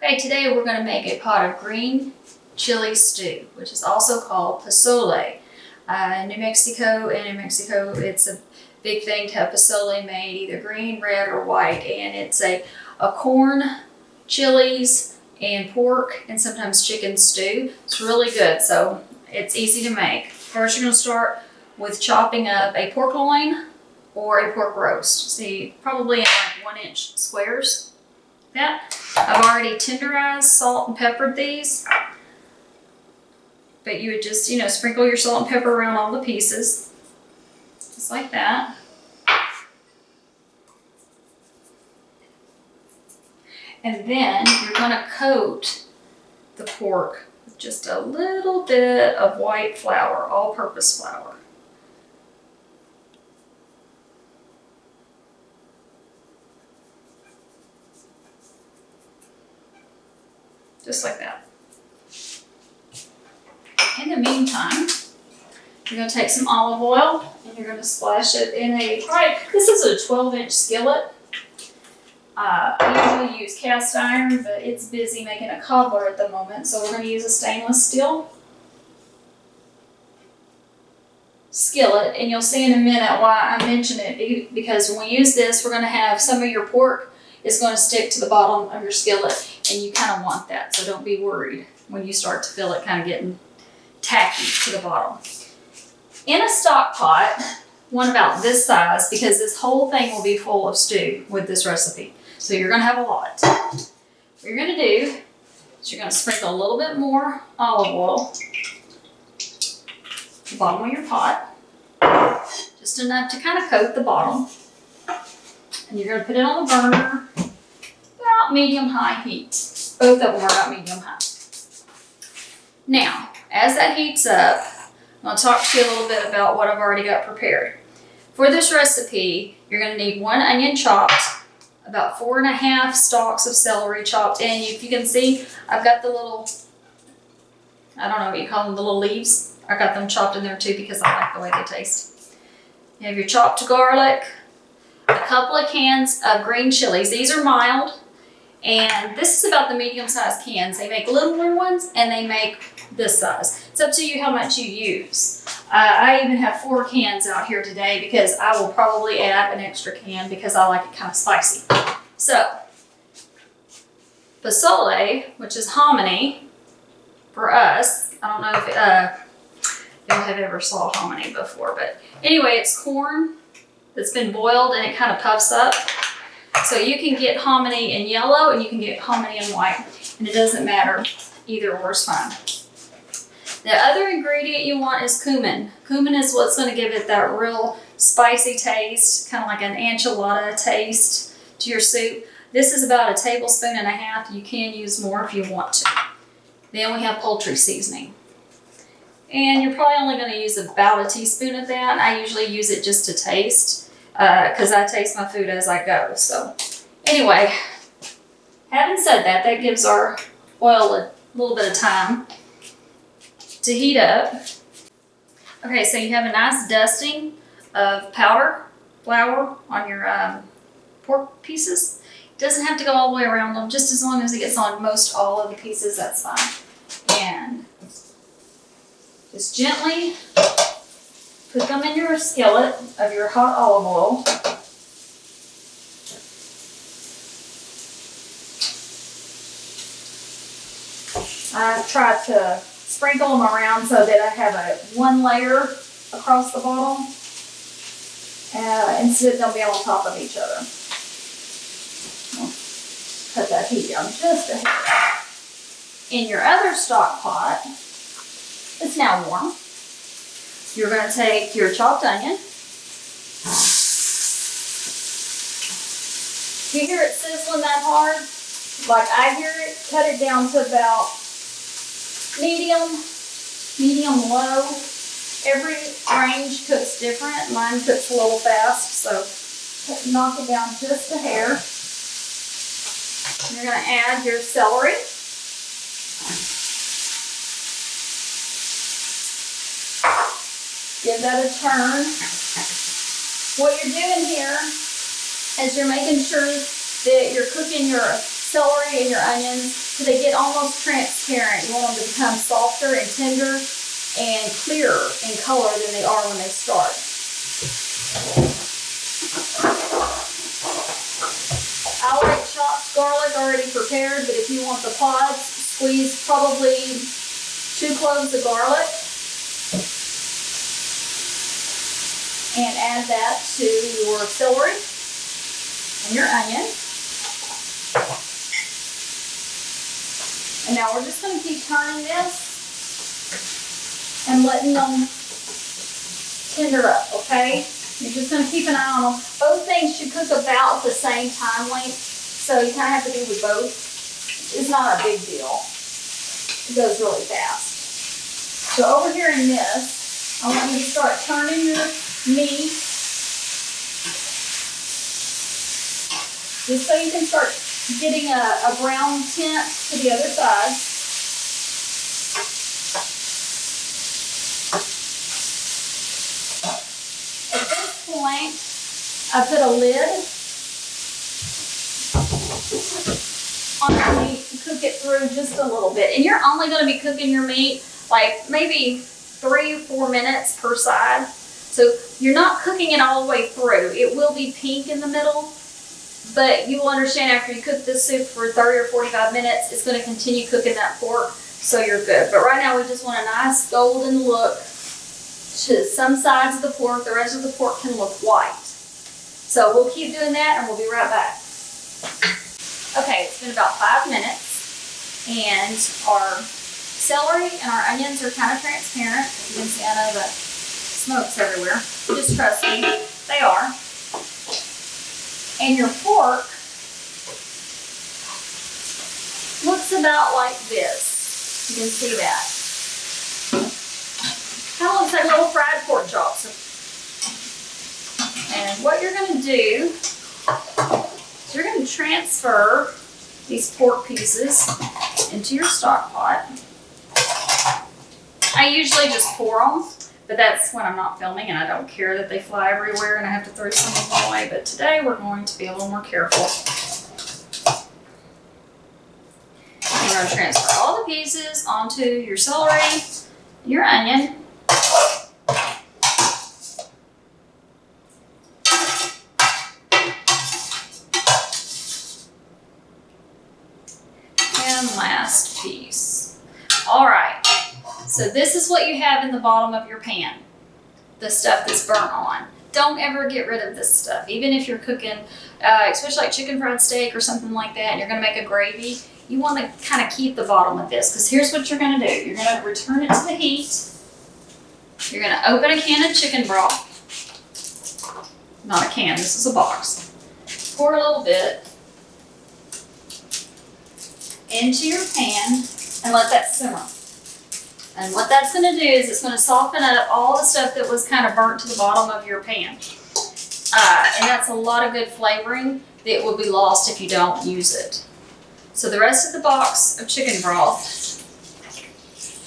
Okay, today we're going to make a pot of green chili stew, which is also called posole. In New Mexico, it's a big thing to have posole made, either green, red, or white, and it's a corn, chilies, and pork, and sometimes chicken stew. It's really good, so it's easy to make. First, you're going to start with chopping up a pork loin or a pork roast. See, probably in like 1-inch squares. That I've already tenderized, salt and peppered these, but you would just, sprinkle your salt and pepper around all the pieces, just like that. And then you're going to coat the pork with just a little bit of white flour, all-purpose flour. Just like that. In the meantime, you're going to take some olive oil and you're going to splash it in this is a 12-inch skillet. I usually use cast iron, but it's busy making a cobbler at the moment, so we're going to use a stainless steel skillet. And you'll see in a minute why I mention it, because when we use this, we're going to have some of your pork is going to stick to the bottom of your skillet, and you kind of want that, so don't be worried when you start to feel it kind of getting tacky to the bottom. In a stock pot, one about this size, because this whole thing will be full of stew with this recipe, so you're going to have a lot. What you're going to do is you're going to sprinkle a little bit more olive oil at the bottom of your pot, just enough to kind of coat the bottom. And you're going to put it on the burner, about medium-high heat. Both of them are about medium-high. Now, as that heats up, I'm going to talk to you a little bit about what I've already got prepared. For this recipe, you're going to need 1 onion chopped, about 4½ stalks of celery chopped, and if you can see, I've got the little, I don't know what you call them, the little leaves. I got them chopped in there too because I like the way they taste. You have your chopped garlic, a couple of cans of green chilies. These are mild, and this is about the medium-sized cans. They make littler ones, and they make this size. It's up to you how much you use. I even have 4 cans out here today because I will probably add an extra can because I like it kind of spicy. So, posole, which is hominy for us. I don't know if y'all have ever saw hominy before, but anyway, it's corn that's been boiled and it kind of puffs up. So you can get hominy in yellow and you can get hominy in white, and it doesn't matter, either or is fine. The other ingredient you want is cumin. Cumin is what's going to give it that real spicy taste, kind of like an enchilada taste to your soup. This is about 1.5 tablespoons. You can use more if you want to. Then we have poultry seasoning. And you're probably only going to use about 1 teaspoon of that. I usually use it just to taste, because I taste my food as I go. So anyway, having said that, that gives our oil a little bit of time to heat up. Okay, so you have a nice dusting of powder flour on your pork pieces. It doesn't have to go all the way around them, just as long as it gets on most all of the pieces, that's fine. And just gently put them in your skillet of your hot olive oil. I try to sprinkle them around so that I have one layer across the bottom instead of them being on top of each other. I'll cut that heat down just a hair. In your other stock pot, it's now warm. You're going to take your chopped onion. If you hear it sizzling that hard, like I hear it, cut it down to about medium low. Every range cooks different. Mine cooks a little fast, so knock it down just a hair. You're going to add your celery. Give that a turn. What you're doing here is you're making sure that you're cooking your celery and your onions so they get almost transparent. You want them to become softer and tender and clearer in color than they are when they start. I like chopped garlic already prepared, but if you want the pods, squeeze probably 2 cloves of garlic and add that to your celery and your onion. And now we're just going to keep turning this and letting them tender up, okay? You're just going to keep an eye on them. Both things should cook about the same time length, so you kind of have to do with both. It's not a big deal. It goes really fast. So over here in this, I want you to start turning your meat just so you can start getting a brown tint to the other side. At this point, I put a lid on the meat to cook it through just a little bit. And you're only going to be cooking your meat like maybe 3 or 4 minutes per side. So you're not cooking it all the way through. It will be pink in the middle, but you will understand after you cook this soup for 30 or 45 minutes, it's going to continue cooking that pork, so you're good. But right now we just want a nice golden look to some sides of the pork. The rest of the pork can look white. So we'll keep doing that and we'll be right back. Okay, it's been about 5 minutes and our celery and our onions are kind of transparent. As you can see, I know the smoke's everywhere. Just trust me, they are. And your pork looks about like this. You can see that. Kind of looks like little fried pork chops. And what you're going to do is you're going to transfer these pork pieces into your stock pot. I usually just pour them, but that's when I'm not filming and I don't care that they fly everywhere and I have to throw some of them away. But today we're going to be a little more careful. I'm going to transfer all the pieces onto your celery and your onion. And last piece. All right. So this is what you have in the bottom of your pan, the stuff that's burnt on. Don't ever get rid of this stuff. Even if you're cooking, especially like chicken fried steak or something like that, and you're gonna make a gravy, you wanna kind of keep the bottom of this, because here's what you're gonna do. You're gonna return it to the heat. You're gonna open a can of chicken broth. Not a can, this is a box. Pour a little bit into your pan and let that simmer. And what that's going to do is it's going to soften up all the stuff that was kind of burnt to the bottom of your pan. And that's a lot of good flavoring that will be lost if you don't use it. So the rest of the box of chicken broth,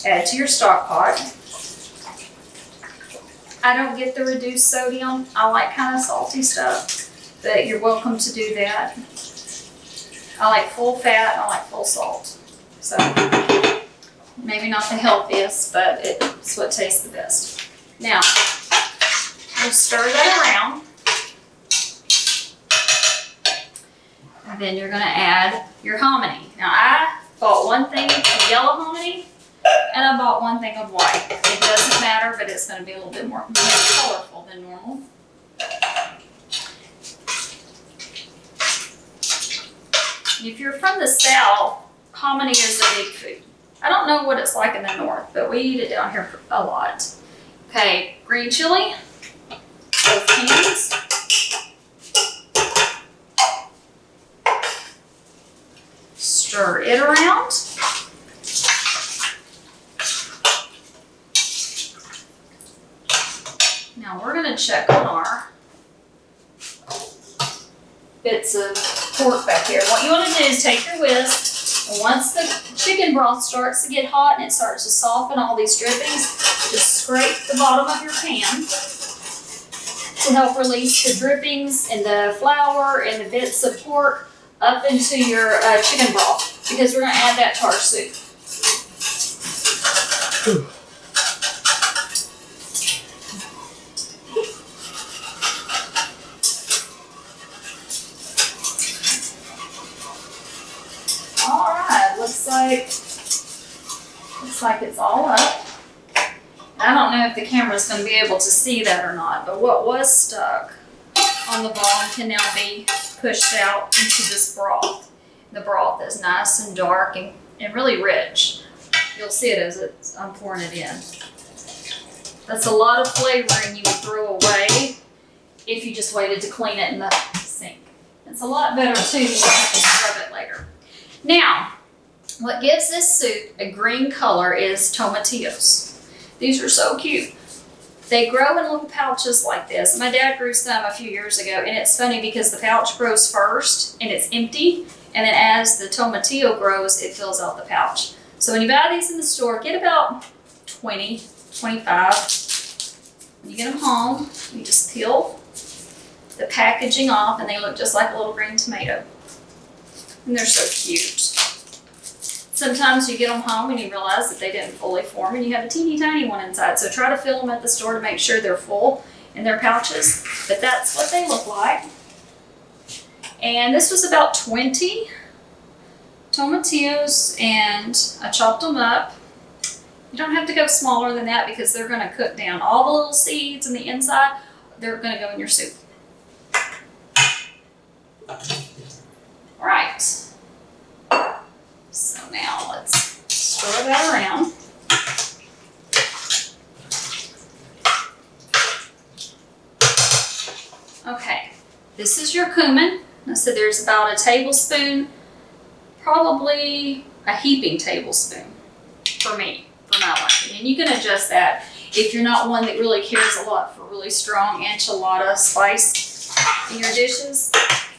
add to your stock pot. I don't get the reduced sodium. I like kind of salty stuff, but you're welcome to do that. I like full fat, I like full salt. So maybe not the healthiest, but it's what tastes the best. Now, we'll stir that around. And then you're gonna add your hominy. Now I bought 1 thing of yellow hominy and I bought 1 thing of white. It doesn't matter, but it's gonna be a little bit more colorful than normal. If you're from the South, hominy is a big food. I don't know what it's like in the North, but we eat it down here a lot. Okay, green chili, both cans. Stir it around. Now we're going to check on our bits of pork back here. What you want to do is take your whisk. And once the chicken broth starts to get hot and it starts to soften all these drippings, just scrape the bottom of your pan to help release the drippings and the flour and the bits of pork up into your chicken broth because we're going to add that to our soup. All right, looks like it's all up. I don't know if the camera's going to be able to see that or not, but what was stuck on the bottom can now be pushed out into this broth. The broth is nice and dark and really rich. You'll see it as I'm pouring it in. That's a lot of flavoring you would throw away if you just waited to clean it in the sink. It's a lot better too, you don't have to scrub it later. Now, what gives this soup a green color is tomatillos. These are so cute. They grow in little pouches like this. My dad grew some a few years ago, and it's funny because the pouch grows first and it's empty, and then as the tomatillo grows, it fills out the pouch. So when you buy these in the store, get about 20, 25. When you get them home, you just peel the packaging off, and they look just like a little green tomato. And they're so cute. Sometimes you get them home and you realize that they didn't fully form and you have a teeny tiny one inside. So try to fill them at the store to make sure they're full in their pouches. But that's what they look like. And this was about 20 tomatillos, and I chopped them up. You don't have to go smaller than that because they're going to cook down. All the little seeds in the inside, they're going to go in your soup. All right. So now let's stir that around. Okay, this is your cumin. I said there's about a tablespoon, probably a heaping tablespoon for me, for my liking. And you can adjust that if you're not one that really cares a lot for really strong enchilada spice in your dishes.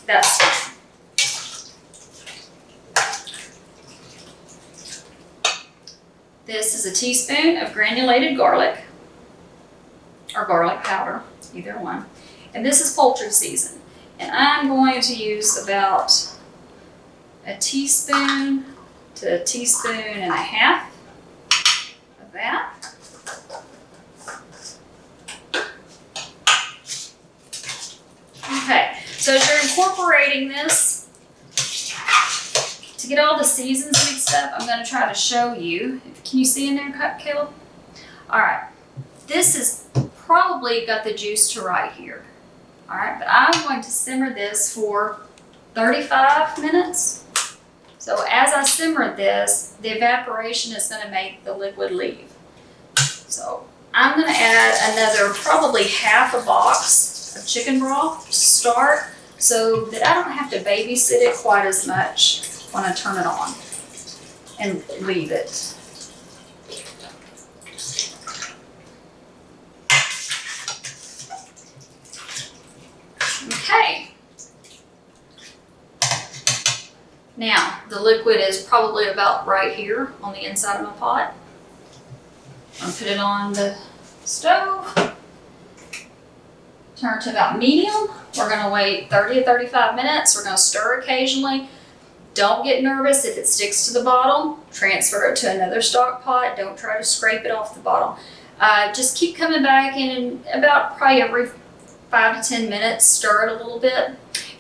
That's fine. This is a teaspoon of granulated garlic, or garlic powder, either one. And this is poultry season. And I'm going to use about a teaspoon to a teaspoon and a half of that. Okay, so as you're incorporating this, to get all the seasons mixed up, I'm going to try to show you. Can you see in there, Caleb? All right. This is probably got the juice to right here. All right, but I'm going to simmer this for 35 minutes. So as I simmer this, the evaporation is going to make the liquid leave. So I'm going to add another probably half a box of chicken broth to start so that I don't have to babysit it quite as much when I turn it on and leave it. Okay. Now, the liquid is probably about right here on the inside of my pot. I'm going to put it on the stove. Turn to about medium. We're going to wait 30 to 35 minutes. We're going to stir occasionally. Don't get nervous if it sticks to the bottom. Transfer it to another stock pot. Don't try to scrape it off the bottom. Just keep coming back in about probably every 5 to 10 minutes. Stir it a little bit.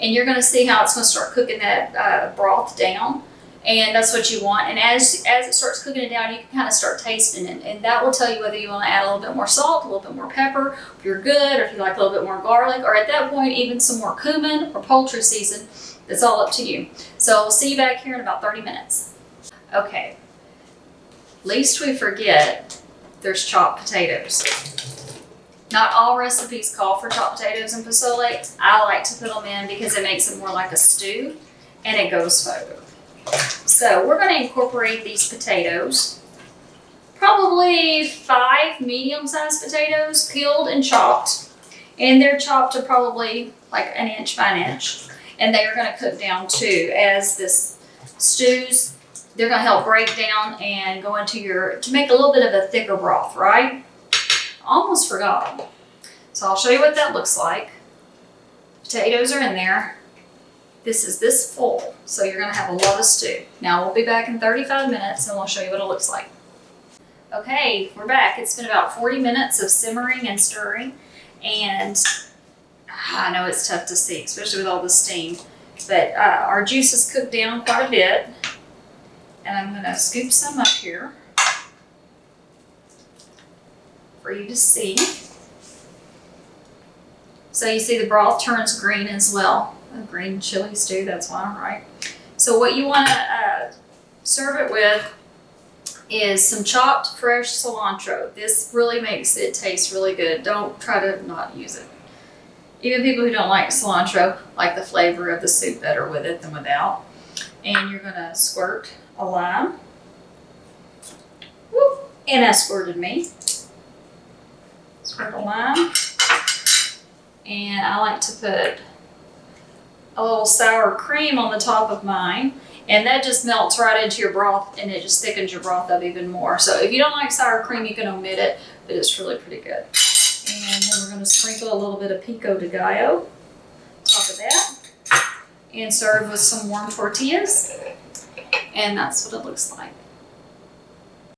And you're going to see how it's going to start cooking that broth down. And that's what you want. And as it starts cooking it down, you can kind of start tasting it. And that will tell you whether you want to add a little bit more salt, a little bit more pepper, if you're good, or if you like a little bit more garlic, or at that point, even some more cumin or poultry season. It's all up to you. So we'll see you back here in about 30 minutes. Okay. Lest we forget, there's chopped potatoes. Not all recipes call for chopped potatoes and pozole. I like to put them in because it makes it more like a stew and it goes further. So we're going to incorporate these potatoes. Probably 5 medium-sized potatoes, peeled and chopped. And they're chopped to probably like 1 inch by 1 inch. And they are going to cook down too as this stews. They're going to help break down and go into to make a little bit of a thicker broth, right? Almost forgot. So I'll show you what that looks like. Potatoes are in there. This is this full, so you're gonna have a lot of stew. Now we'll be back in 35 minutes and we'll show you what it looks like. Okay, we're back. It's been about 40 minutes of simmering and stirring, and I know it's tough to see, especially with all the steam, but our juice has cooked down quite a bit, and I'm gonna scoop some up here for you to see. So you see the broth turns green as well. A green chili stew, that's why I'm right. So what you want to serve it with is some chopped fresh cilantro. This really makes it taste really good. Don't try to not use it. Even people who don't like cilantro like the flavor of the soup better with it than without. And you're going to squirt a lime. Whoop, and that squirted me. Squirt a lime. And I like to put a little sour cream on the top of mine, and that just melts right into your broth and it just thickens your broth up even more. So if you don't like sour cream, you can omit it, but it's really pretty good. And then we're going to sprinkle a little bit of pico de gallo on top of that and serve with some warm tortillas, and that's what it looks like.